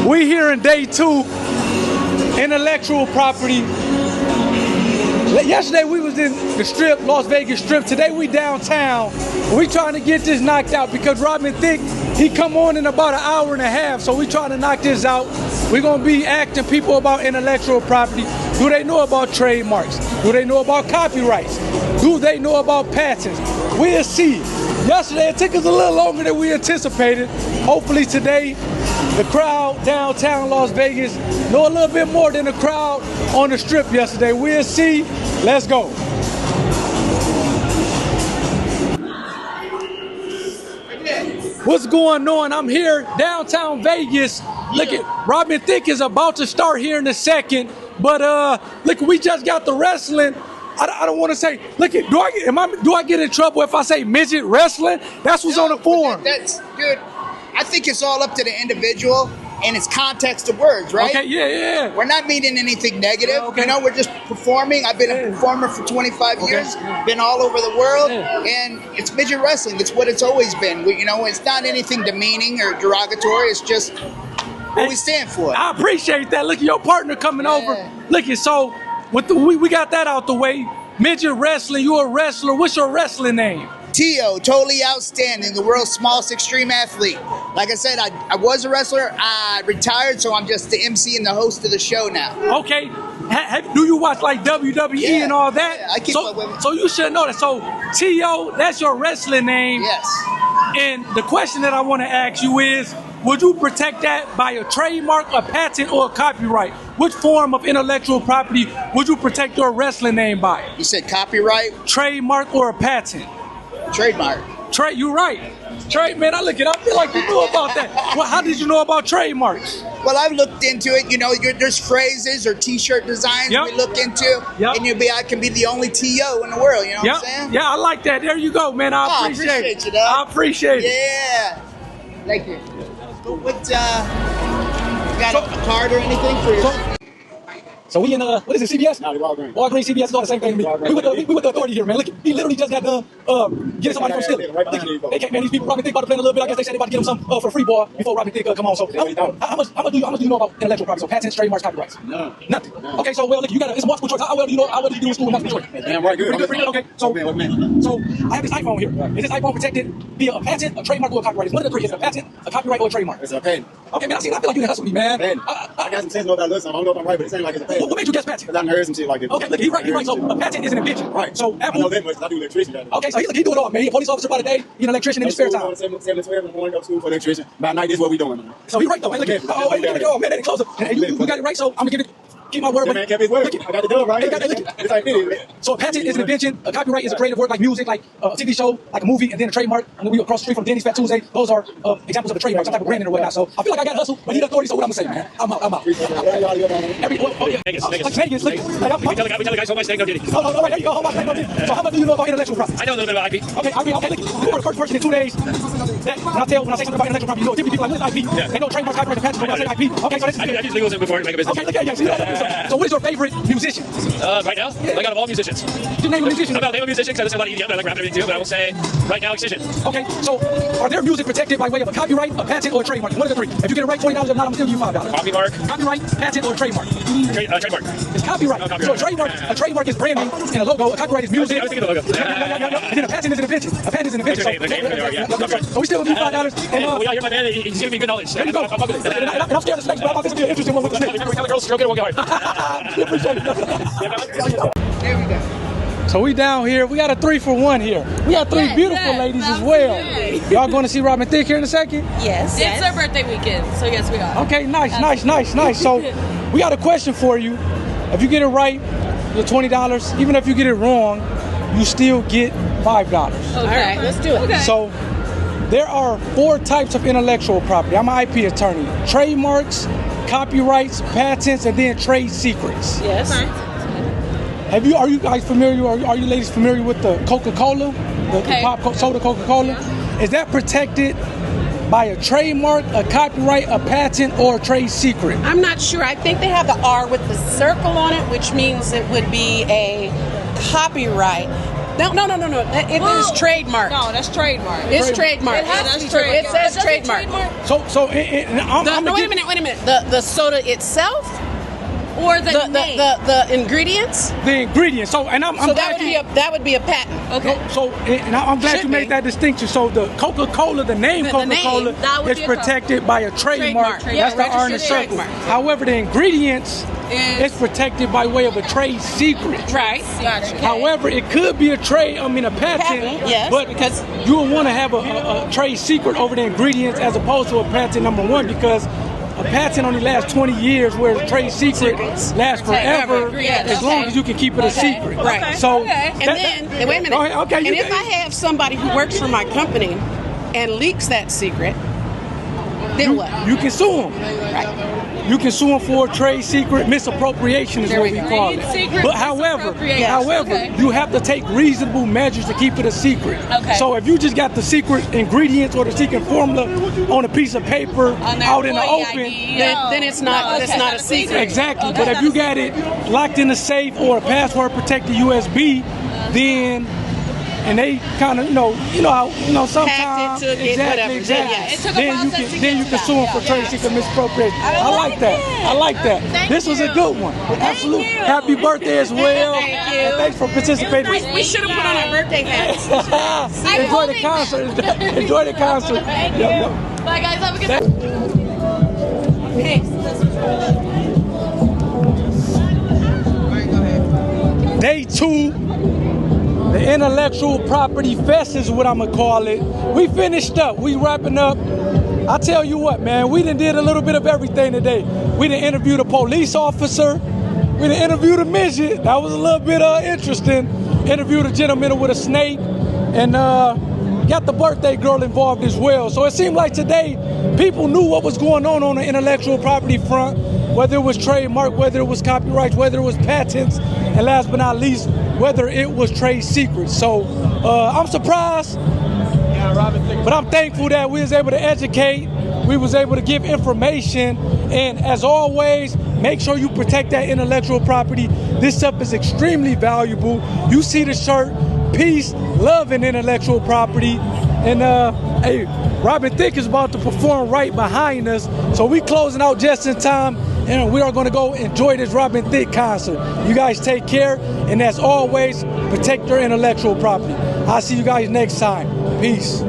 We here in day 2, intellectual property. Yesterday we was in the Strip, Las Vegas Strip. Today we downtown. We trying to get this knocked out because Robin Thicke, he come on in about an hour and a half. So we trying to knock this out. We're gonna be asking people about intellectual property. Do they know about trademarks? Do they know about copyrights? Do they know about patents? We'll see. Yesterday it took us a little longer than we anticipated. Hopefully today, the crowd downtown Las Vegas know a little bit more than the crowd on the Strip yesterday. We'll see. Let's go. What's going on? I'm here downtown Vegas. Look at Robin Thicke is about to start here in a second, but look, we just got the wrestling. I don't want to say. Look at do I get in trouble if I say midget wrestling? That's what's on the form. That's good. I think it's all up to the individual and it's context of words, right? Okay, yeah. We're not meaning anything negative. Okay. You know, we're just performing. I've been a performer for 25 years, been all over the world, and it's midget wrestling. That's what it's always been. It's not anything demeaning or derogatory. It's just what we stand for. I appreciate that. Look at your partner coming over. Look at so we got that out the way. Midget wrestling, you a wrestler. What's your wrestling name? T.O., totally outstanding, the world's smallest extreme athlete. Like I said, I was a wrestler. I retired, so I'm just the MC and the host of the show now. Okay. Do you watch like WWE and all that? Yeah, I keep up with it. So you should know that. So T.O., that's your wrestling name. Yes. And the question that I want to ask you is, would you protect that by a trademark, a patent, or a copyright? Which form of intellectual property would you protect your wrestling name by? You said copyright? Trademark or a patent? Trademark. You're right. Man, I feel like you knew about that. Well, how did you know about trademarks? Well, I've looked into it. There's phrases or T-shirt designs we look into, and I can be the only T.O. in the world. You know what I'm saying? Yeah, I like that. There you go, man. I appreciate you, dog. I appreciate it. Yeah. Thank you. What, you got a card or anything for your... So we in what is it, CBS? No, Walgreens. Walgreens, CBS is all the same thing to me. We with the authority here, man. Look, he literally just got done getting somebody from stealing. They can't, man. These people, Robin Thicke about to play a little bit. I guess they said they about to get him some for free ball before Robin Thicke come on. So how much do you know about intellectual property? So patents, trademarks, copyrights? No. Nothing. No. Okay, so look, it's multiple choice. How well do you do in school with multiple choice? Damn right, good. Okay, so I have this iPhone here. Is this iPhone protected via a patent, a trademark, or a copyright? It's one of the three. Is it a patent, a copyright, or a trademark? It's a patent. Okay, man. I feel like you hustle me, man. I got some sense about that. I don't know if I'm right, but it seems like it's a patent. What made you guess patent? Because I heard some shit like this. Okay, look, you're right. So a patent is an invention. Right. So Apple. I know that much. I do electrician. Okay, so he do it all, man. He a police officer by the day, he an electrician in his spare time. 7 to 12 in the morning, go to school for electrician. By night, this is what we doing, man. So he right though, man. Look at man, that ain't close up. And you got it right, so I'm gonna keep my word. Yeah, man, kept his word. I got the dub right. It's like it. So a patent is an invention. A copyright is a creative work like music, like a TV show, like a movie, and then a trademark. And we across the street from Denny's Fat Tuesday. Those are examples of a trademark, some type of branding or whatnot. So I feel like I got hustle, but he the authority. So what I'm gonna say, man? I'm out. Vegas. Look. We tell the guys how much they go get it. Oh, all right, there you go. How much they go get it? So how much do you know about intellectual property? I know a little bit about IP. Okay. Look, you were the first person in 2 days. When I say something about intellectual property, typically people like, what is IP? They know trademarks, copyrights, patents, but when I say IP. Okay, so this is good. I use legals before I make a business. Okay, so what is your favorite musician? Right now, I got of all musicians. You name a musician. I'm not name a musician because I listen to a lot of EDM, but I like rap and everything too. But I will say, right now, Excision. Okay, so are their music protected by way of a copyright, a patent, or a trademark? One of the three. If you get it right, $20. If not, I'm gonna steal you $5. Copyright, patent, or trademark? Trademark. It's copyright. So a trademark is branding and a logo. A copyright is music. I was thinking the logo. And then a patent is an invention. A patent is an invention. So we still give you $5. We got here, my man. He's giving me good knowledge. There you go. And I'm scared of snakes, but I thought this would be an interesting one with the snake. Every time the girls stroke it, it won't get hard. There we go. So we down here. We got a 3-for-1 here. We got three beautiful ladies as well. Y'all going to see Robin Thicke here in a second? Yes. It's her birthday weekend, so yes, we are. Okay, nice. So we got a question for you. If you get it right, you're $20. Even if you get it wrong, you still get $5. Okay. All right, let's do it. Okay. So there are 4 types of intellectual property. I'm an IP attorney. Trademarks, copyrights, patents, and then trade secrets. Yes. Are you guys familiar? Are you ladies familiar with the Coca-Cola, the pop soda Coca-Cola? Is that protected by a trademark, a copyright, a patent, or a trade secret? I'm not sure. I think they have the R with the circle on it, which means it would be a copyright. No. It is trademark. No, that's trademark. It's trademark. It has to be trademark. It says Does it trademark. So Wait a minute. The soda itself, Or the name. the ingredients. the ingredients. So, and I'm So glad that would be a patent. Okay. So, and I'm glad Should you made be. that distinction. So, the Coca-Cola, the name The Coca-Cola, name, that would is be a protected by a trademark. Trademark. That's the Yeah, Orange registered Circle. trademark. However, the ingredients is protected by way of a trade secret. Right. Gotcha. However, it could be a patent, Patent, yes, but because- you will want to have a trade secret over the ingredients as opposed to a patent number one, because a patent only lasts 20 years, whereas a trade secret lasts forever, Yes. as long as you can keep it a secret. Right. So, And then, wait a minute. Go ahead. Okay, and you if can- I have somebody who works for my company and leaks that secret, then what? you can sue them. Right. You can sue them for trade secret misappropriation is There what we we go. call Trade it. secret But however, misappropriation. Okay. you have to take reasonable measures to keep it a secret. Okay. So if you just got the secret ingredients or the secret formula on a piece of paper On their out in the employee open, ID. Then it's not Okay. a secret. exactly. Okay. But if you got it locked in a safe or a password protected USB, then and they kind of sometimes Hacked it, took it, whatever. exactly. Yeah, it took a Then you process to can get you to can that. sue them for Yeah. trade secret misappropriation. I I like like that. it. I like that. Thank This was a you. good one. Absolutely. you. Happy birthday as well. Thank you. And thanks for participating. It was nice We should have put on our birthday hats. Enjoy the concert. Enjoy the concert. Thank you. Yep, Bye, guys. Have a good yep. Day 2. The Intellectual Property Fest is what I'm gonna call it. We finished up. We wrapping up. I tell you what, man, we done did a little bit of everything today. We done interviewed a police officer. We done interviewed a midget. That was a little bit interesting. Interviewed a gentleman with a snake, and got the birthday girl involved as well. So it seemed like today people knew what was going on the intellectual property front, whether it was trademark, whether it was copyrights, whether it was patents, and last but not least, whether it was trade secrets. So I'm surprised, but I'm thankful that we was able to educate, we was able to give information, and as always, make sure you protect that intellectual property. This stuff is extremely valuable. You see the shirt, peace, love, and intellectual property. And hey, Robin Thicke is about to perform right behind us, so we closing out just in time, and we are going to go enjoy this Robin Thicke concert. You guys take care, and as always, protect your intellectual property. I'll see you guys next time. Peace.